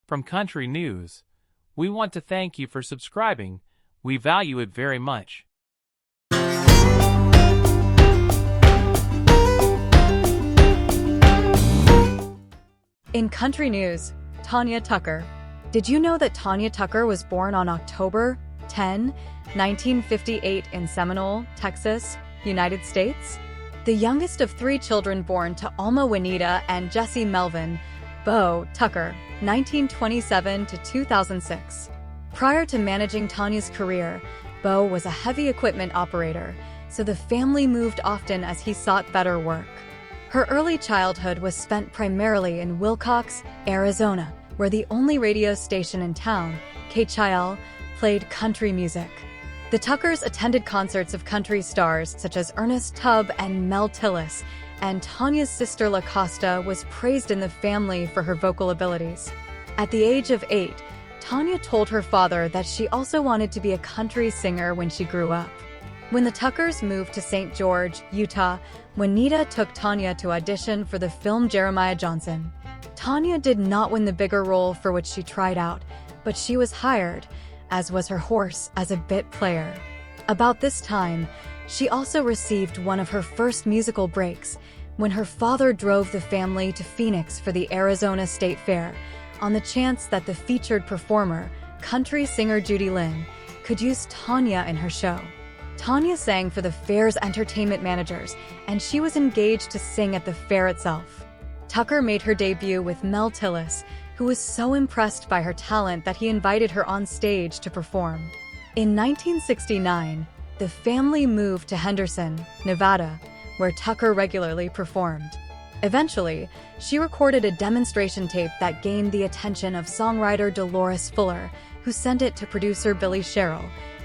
from Country News. We want to thank you for subscribing. We value it very much. In Country News, Tanya Tucker. Did you know that Tanya Tucker was born on October 10, 1958 in Seminole, Texas, United States? The youngest of 3 children born to Alma Juanita and Jesse Melvin Bo Tucker, 1927 to 2006. Prior to managing Tanya's career, Bo was a heavy equipment operator, so the family moved often as he sought better work. Her early childhood was spent primarily in Willcox, Arizona, where the only radio station in town, KCHL, played country music. The Tuckers attended concerts of country stars such as Ernest Tubb and Mel Tillis, and Tanya's sister La Costa was praised in the family for her vocal abilities. At the age of 8, Tanya told her father that she also wanted to be a country singer when she grew up. When the Tuckers moved to St. George, Utah, Juanita took Tanya to audition for the film Jeremiah Johnson. Tanya did not win the bigger role for which she tried out, but she was hired, as was her horse, as a bit player. About this time, she also received one of her first musical breaks when her father drove the family to Phoenix for the Arizona State Fair on the chance that the featured performer, country singer Judy Lynn, could use Tanya in her show. Tanya sang for the fair's entertainment managers, and she was engaged to sing at the fair itself. Tucker made her debut with Mel Tillis, who was so impressed by her talent that he invited her on stage to perform. In 1969, the family moved to Henderson, Nevada, where Tucker regularly performed. Eventually, she recorded a demonstration tape that gained the attention of songwriter Dolores Fuller, who sent it to producer Billy Sherrill,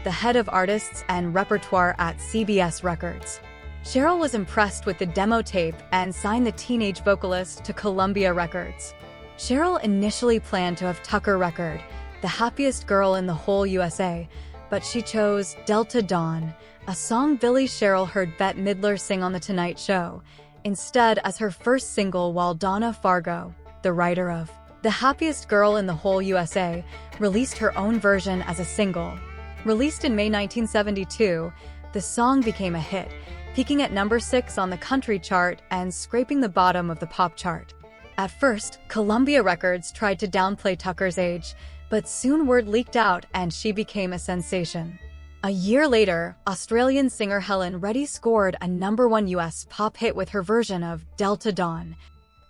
the head of artists and repertoire at CBS Records. Sherrill was impressed with the demo tape and signed the teenage vocalist to Columbia Records. Sherrill initially planned to have Tucker record The Happiest Girl in the Whole USA, but she chose Delta Dawn, a song Billy Sherrill heard Bette Midler sing on The Tonight Show, instead as her first single, while Donna Fargo, the writer of The Happiest Girl in the Whole USA, released her own version as a single. Released in May 1972, the song became a hit, peaking at number 6 on the country chart and scraping the bottom of the pop chart. At first, Columbia Records tried to downplay Tucker's age, but soon word leaked out and she became a sensation. A year later, Australian singer Helen Reddy scored a number 1 US pop hit with her version of Delta Dawn.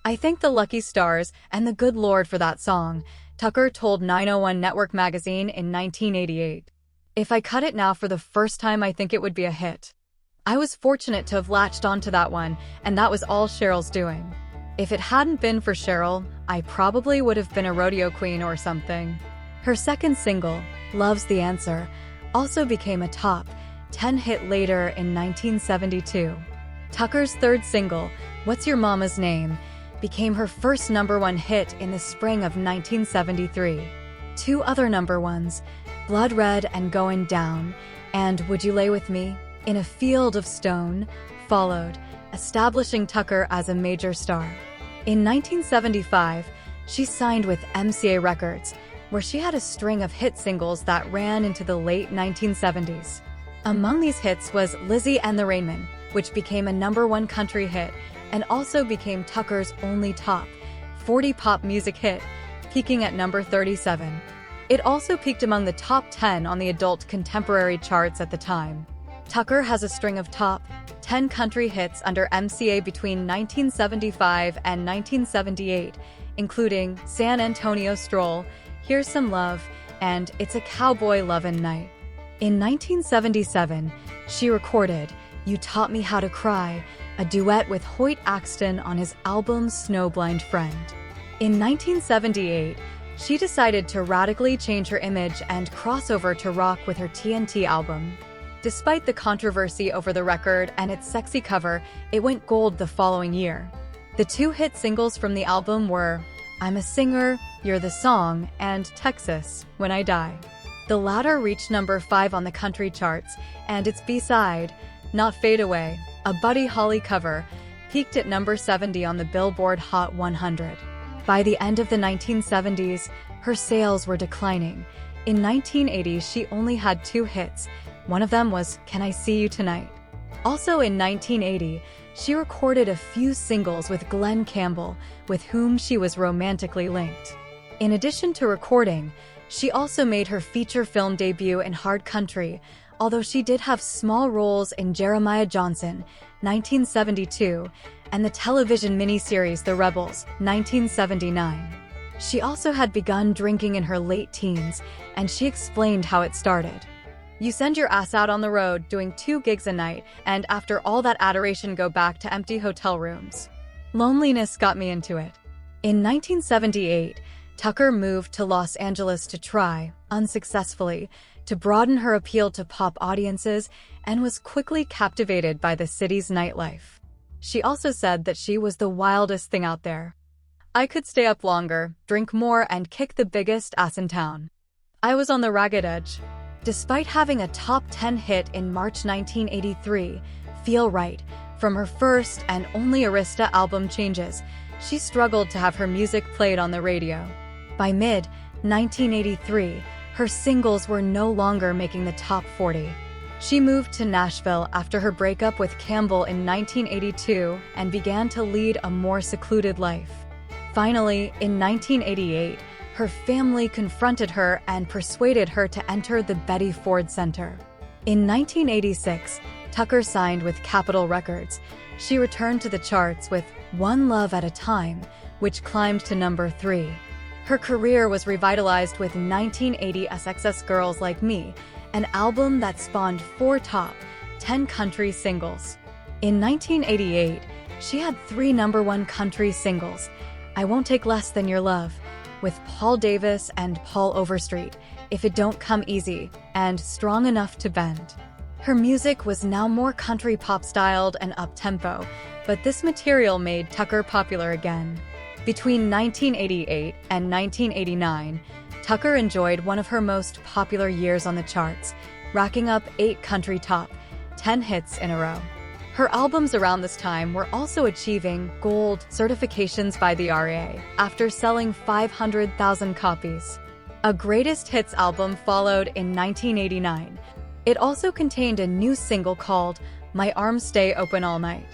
"I thank the lucky stars and the good Lord for that song," Tucker told 901 Network magazine in 1988. "If I cut it now for the first time, I think it would be a hit. I was fortunate to have latched onto that one, and that was all Sherrill's doing. If it hadn't been for Sherrill, I probably would have been a rodeo queen or something." Her second single, Love's the Answer, also became a top 10 hit later in 1972. Tucker's third single, What's Your Mama's Name, became her first number 1 hit in the spring of 1973. 2 other number 1s, Blood Red and Goin' Down, and Would You Lay With Me, in a Field of Stone, followed, establishing Tucker as a major star. In 1975, she signed with MCA Records, where she had a string of hit singles that ran into the late 1970s. Among these hits was Lizzie and the Rainmen, which became a number 1 country hit and also became Tucker's only top 40 pop music hit, peaking at number 37. It also peaked among the top 10 on the adult contemporary charts at the time. Tucker has a string of top 10 country hits under MCA between 1975 and 1978, including San Antonio Stroll, Here's Some Love, and It's a Cowboy Lovin' Night. In 1977, she recorded You Taught Me How to Cry, a duet with Hoyt Axton on his album Snowblind Friend. In 1978, she decided to radically change her image and cross over to rock with her TNT album. Despite the controversy over the record and its sexy cover, it went gold the following year. The 2 hit singles from the album were I'm a Singer, You're the Song, and Texas, When I Die. The latter reached number 5 on the country charts, and its B-side, Not Fade Away, a Buddy Holly cover, peaked at number 70 on the Billboard Hot 100. By the end of the 1970s, her sales were declining. In 1980, she only had 2 hits. One of them was Can I See You Tonight? Also in 1980, she recorded a few singles with Glenn Campbell, with whom she was romantically linked. In addition to recording, she also made her feature film debut in Hard Country, although she did have small roles in Jeremiah Johnson, 1972, and the television miniseries The Rebels, 1979. She also had begun drinking in her late teens, and she explained how it started. You send your ass out on the road doing 2 gigs a night, and after all that adoration go back to empty hotel rooms. Loneliness got me into it. In 1978, Tucker moved to Los Angeles to try, unsuccessfully, to broaden her appeal to pop audiences and was quickly captivated by the city's nightlife. She also said that she was the wildest thing out there. I could stay up longer, drink more, and kick the biggest ass in town. I was on the ragged edge. Despite having a top 10 hit in March 1983, Feel Right, from her first and only Arista album Changes, she struggled to have her music played on the radio. By mid-1983, her singles were no longer making the top 40. She moved to Nashville after her breakup with Campbell in 1982 and began to lead a more secluded life. Finally, in 1988, her family confronted her and persuaded her to enter the Betty Ford Center. In 1986, Tucker signed with Capitol Records. She returned to the charts with One Love at a Time, which climbed to number 3. Her career was revitalized with 1980 SXS Girls Like Me, an album that spawned 4 top 10 country singles. In 1988, she had 3 number-1 country singles, I Won't Take Less Than Your Love, with Paul Davis and Paul Overstreet, If It Don't Come Easy, and Strong Enough to Bend. Her music was now more country pop-styled and up-tempo, but this material made Tucker popular again. Between 1988 and 1989, Tucker enjoyed one of her most popular years on the charts, racking up 8 country top 10 hits in a row. Her albums around this time were also achieving gold certifications by the RA after selling 500,000 copies. A greatest hits album followed in 1989. It also contained a new single called My Arms Stay Open All Night.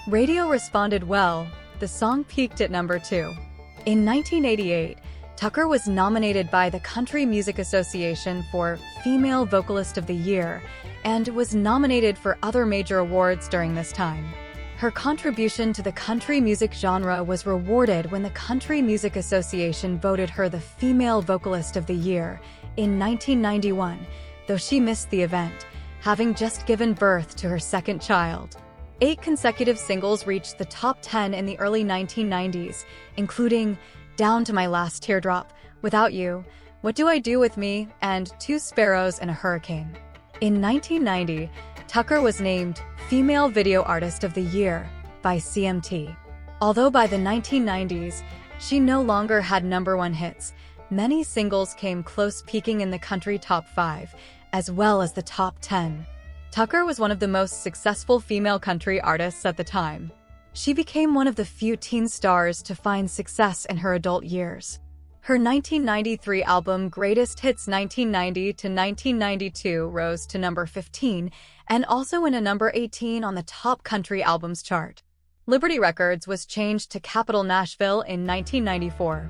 Radio responded well. The song peaked at number 2. In 1988, Tucker was nominated by the Country Music Association for Female Vocalist of the Year and was nominated for other major awards during this time. Her contribution to the country music genre was rewarded when the Country Music Association voted her the Female Vocalist of the Year in 1991, though she missed the event, having just given birth to her second child. 8 consecutive singles reached the top 10 in the early 1990s, including Down to My Last Teardrop, Without You, What Do I Do With Me, and 2 Sparrows in a Hurricane. In 1990, Tucker was named Female Video Artist of the Year by CMT. Although by the 1990s, she no longer had number-1 hits, many singles came close, peaking in the country top 5, as well as the top 10. Tucker was one of the most successful female country artists at the time. She became one of the few teen stars to find success in her adult years. Her 1993 album Greatest Hits 1990 to 1992 rose to number 15 and also went a number 18 on the top country albums chart. Liberty Records was changed to Capitol Nashville in 1994.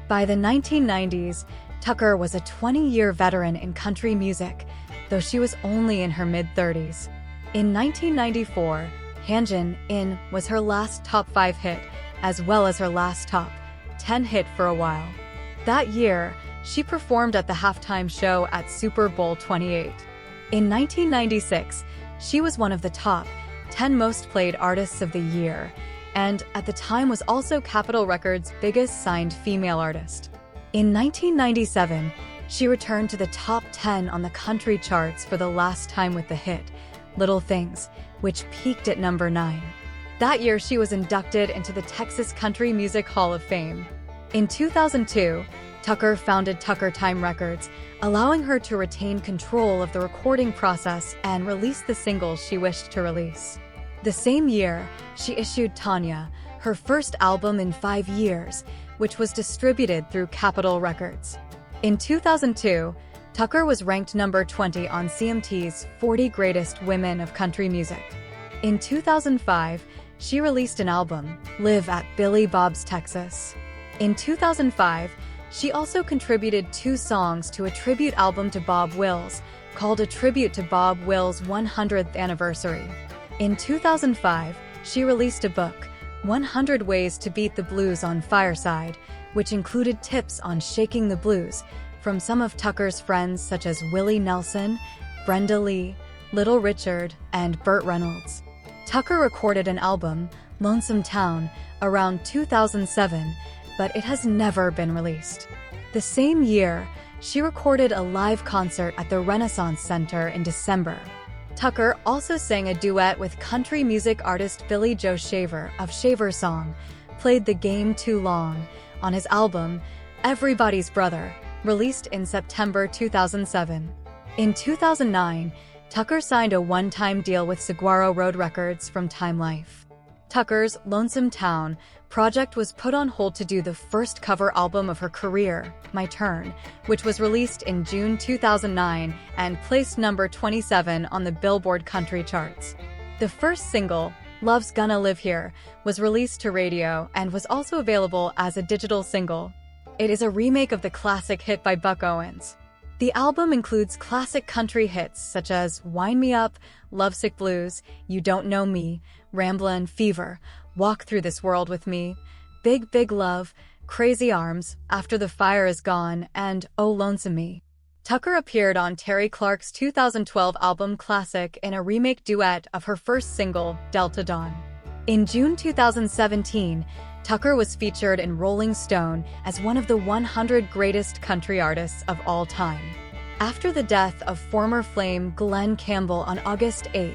By the 1990s, Tucker was a 20-year veteran in country music, though she was only in her mid-30s. In 1994, Hanjin In was her last top 5 hit, as well as her last top 10 hit for a while. That year, she performed at the halftime show at Super Bowl 28. In 1996, she was one of the top 10 most played artists of the year, and at the time was also Capitol Records' biggest signed female artist. In 1997, she returned to the top 10 on the country charts for the last time with the hit, Little Things, which peaked at number 9. That year, she was inducted into the Texas Country Music Hall of Fame. In 2002, Tucker founded Tucker Time Records, allowing her to retain control of the recording process and release the singles she wished to release. The same year, she issued Tanya, her first album in 5 years, which was distributed through Capitol Records. In 2002, Tucker was ranked number 20 on CMT's 40 Greatest Women of Country Music. In 2005, she released an album, Live at Billy Bob's Texas. In 2005, she also contributed 2 songs to a tribute album to Bob Wills, called A Tribute to Bob Wills' 100th Anniversary. In 2005, she released a book, 100 Ways to Beat the Blues on Fireside, which included tips on shaking the blues from some of Tucker's friends such as Willie Nelson, Brenda Lee, Little Richard, and Burt Reynolds. Tucker recorded an album, Lonesome Town, around 2007, but it has never been released. The same year, she recorded a live concert at the Renaissance Center in December. Tucker also sang a duet with country music artist Billy Joe Shaver of Shaver's Song, Played the Game Too Long, on his album, Everybody's Brother, released in September 2007. In 2009, Tucker signed a one-time deal with Saguaro Road Records from Time Life. Tucker's Lonesome Town project was put on hold to do the first cover album of her career, My Turn, which was released in June 2009 and placed number 27 on the Billboard country charts. The first single, Love's Gonna Live Here, was released to radio and was also available as a digital single. It is a remake of the classic hit by Buck Owens. The album includes classic country hits such as Wind Me Up, Lovesick Blues, You Don't Know Me, Ramblin' Fever, Walk Through This World With Me, Big Big Love, Crazy Arms, After the Fire Is Gone, and Oh Lonesome Me. Tucker appeared on Terry Clark's 2012 album Classic in a remake duet of her first single, Delta Dawn. In June 2017, Tucker was featured in Rolling Stone as one of the 100 greatest country artists of all time. After the death of former Flame Glenn Campbell on August 8,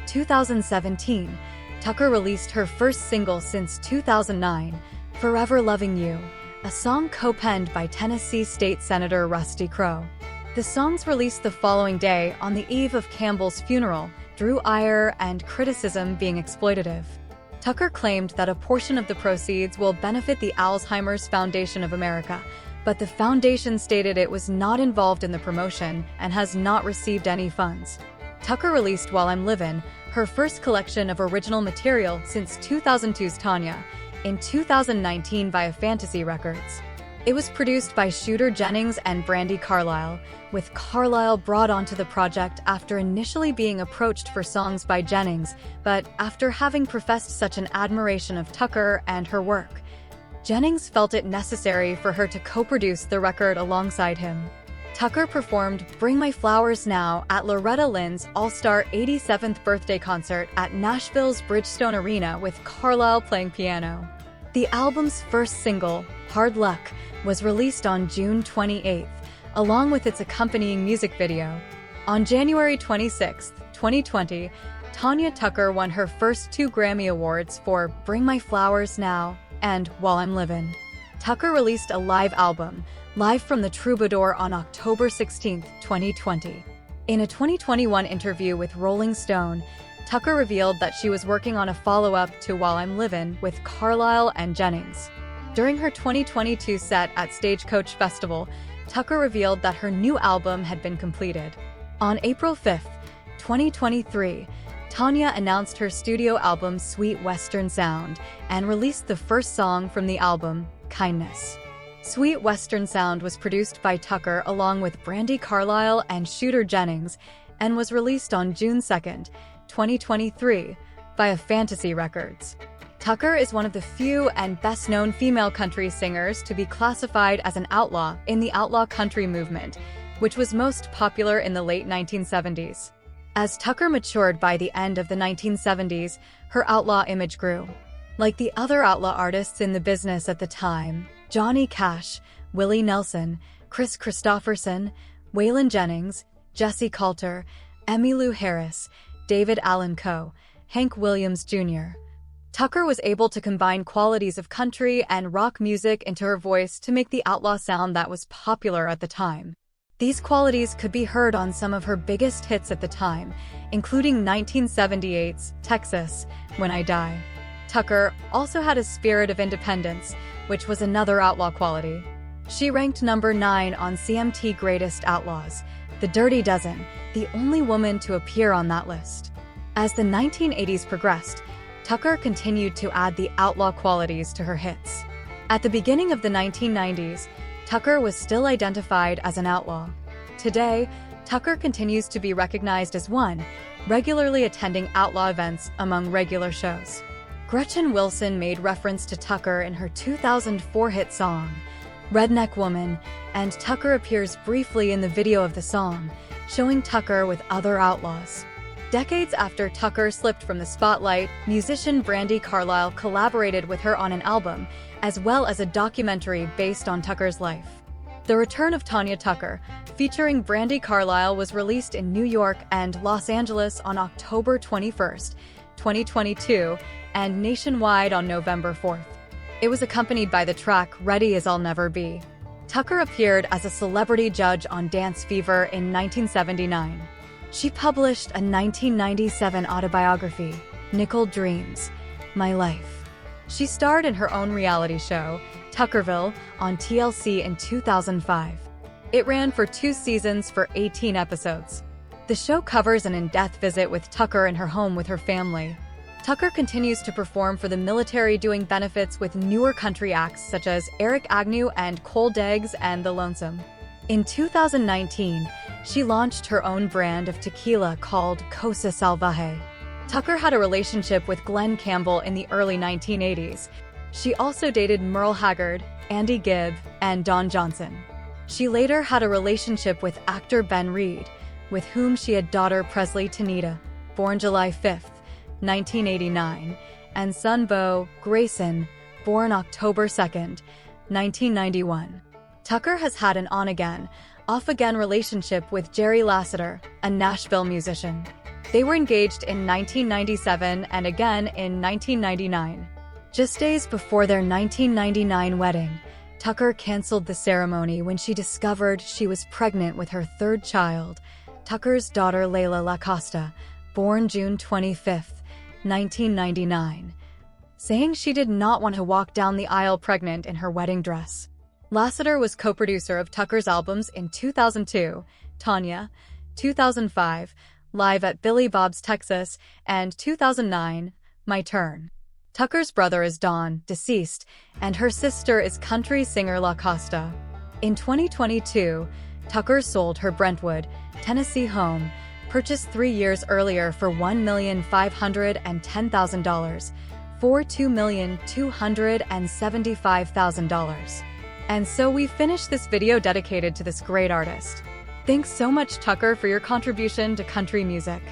2017, Tucker released her first single since 2009, Forever Loving You, a song co-penned by Tennessee State Senator Rusty Crowe. The songs released the following day on the eve of Campbell's funeral drew ire and criticism being exploitative. Tucker claimed that a portion of the proceeds will benefit the Alzheimer's Foundation of America, but the foundation stated it was not involved in the promotion and has not received any funds. Tucker released While I'm Livin', her first collection of original material since 2002's Tanya, in 2019 via Fantasy Records. It was produced by Shooter Jennings and Brandi Carlile, with Carlile brought onto the project after initially being approached for songs by Jennings, but after having professed such an admiration of Tucker and her work, Jennings felt it necessary for her to co-produce the record alongside him. Tucker performed Bring My Flowers Now at Loretta Lynn's All-Star 87th birthday concert at Nashville's Bridgestone Arena with Carlile playing piano. The album's first single, Hard Luck, was released on June 28th, along with its accompanying music video. On January 26, 2020, Tanya Tucker won her first 2 Grammy Awards for Bring My Flowers Now and While I'm Livin'. Tucker released a live album, Live from the Troubadour, on October 16, 2020. In a 2021 interview with Rolling Stone, Tucker revealed that she was working on a follow-up to While I'm Livin' with Carlile and Jennings. During her 2022 set at Stagecoach Festival, Tucker revealed that her new album had been completed. On April 5, 2023, Tanya announced her studio album Sweet Western Sound and released the first song from the album, Kindness. Sweet Western Sound was produced by Tucker along with Brandi Carlile and Shooter Jennings and was released on June 2, 2023, via Fantasy Records. Tucker is one of the few and best-known female country singers to be classified as an outlaw in the outlaw country movement, which was most popular in the late 1970s. As Tucker matured by the end of the 1970s, her outlaw image grew. Like the other outlaw artists in the business at the time, Johnny Cash, Willie Nelson, Chris Christopherson, Waylon Jennings, Jesse Coulter, Emmylou Harris, David Allan Coe, Hank Williams Jr. Tucker was able to combine qualities of country and rock music into her voice to make the outlaw sound that was popular at the time. These qualities could be heard on some of her biggest hits at the time, including 1978's Texas, When I Die. Tucker also had a spirit of independence, which was another outlaw quality. She ranked number 9 on CMT Greatest Outlaws, The Dirty Dozen, the only woman to appear on that list. As the 1980s progressed, Tucker continued to add the outlaw qualities to her hits. At the beginning of the 1990s, Tucker was still identified as an outlaw. Today, Tucker continues to be recognized as one, regularly attending outlaw events among regular shows. Gretchen Wilson made reference to Tucker in her 2004 hit song, Redneck Woman, and Tucker appears briefly in the video of the song, showing Tucker with other outlaws. Decades after Tucker slipped from the spotlight, musician Brandi Carlile collaborated with her on an album, as well as a documentary based on Tucker's life. The Return of Tanya Tucker, featuring Brandi Carlile, was released in New York and Los Angeles on October 21, 2022, and nationwide on November 4th. It was accompanied by the track Ready as I'll Never Be. Tucker appeared as a celebrity judge on Dance Fever in 1979. She published a 1997 autobiography, Nickel Dreams, My Life. She starred in her own reality show, Tuckerville, on TLC in 2005. It ran for 2 seasons for 18 episodes. The show covers an in-depth visit with Tucker in her home with her family. Tucker continues to perform for the military, doing benefits with newer country acts such as Eric Agnew and Cole Deggs and The Lonesome. In 2019, she launched her own brand of tequila called Cosa Salvaje. Tucker had a relationship with Glenn Campbell in the early 1980s. She also dated Merle Haggard, Andy Gibb, and Don Johnson. She later had a relationship with actor Ben Reed, with whom she had daughter Presley Tanita, born July 5, 1989, and son Bo Grayson, born October 2, 1991. Tucker has had an on-again, off-again relationship with Jerry Lasseter, a Nashville musician. They were engaged in 1997 and again in 1999. Just days before their 1999 wedding, Tucker canceled the ceremony when she discovered she was pregnant with her 3rd child, Tucker's daughter Layla LaCosta, born June 25, 1999, saying she did not want to walk down the aisle pregnant in her wedding dress. Lasseter was co-producer of Tucker's albums in 2002, Tanya, 2005, Live at Billy Bob's Texas, and 2009, My Turn. Tucker's brother is Don, deceased, and her sister is country singer LaCosta. In 2022, Tucker sold her Brentwood, Tennessee home, purchased 3 years earlier for $1,510,000, for $2,275,000. And so we finish this video dedicated to this great artist. Thanks so much, Tucker, for your contribution to country music.